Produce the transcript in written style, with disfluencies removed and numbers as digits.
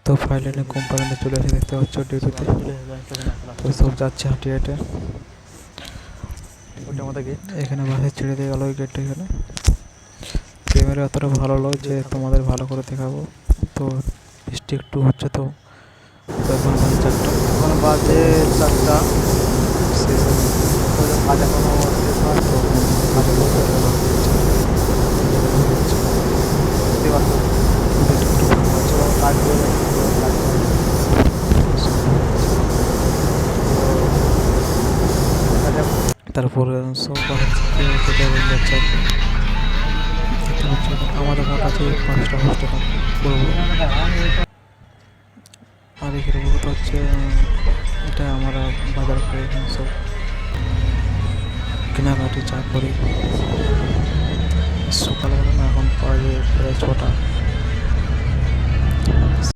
তো ফাইনালি কোম্পানিতে চলে এসে দেখতে পাচ্ছ ডিউটিতে। তো সব যাচ্ছে হাঁটি হেঁটে। এখানে বাসে ছেড়ে দিয়ে গেল ওই গেটটা। এখানে ক্যামেরা অতটা ভালো নয় যে তোমাদের ভালো করে দেখাবো, তো বৃষ্টি একটু হচ্ছে। তো এখন বাজে 4টা, এখন বাজে 4টা। কাজ এখনো শেষ হয় তো কাজ করতে হবে। বুঝতে পারছো, কাজ হয়ে যাচ্ছে তো কাজ তারপরে সব বাসে যাচ্ছে। দেখতে পাচ্ছ আমাদের মোট আছে 5টা হোস্টেল বড় বড়। আর এখানে বলতে হচ্ছে এটা আমরা বাজার করে এখানে সব কেনাকাটি চা করি। সকালবেলা না, এখন বাজে প্রায় 6টা।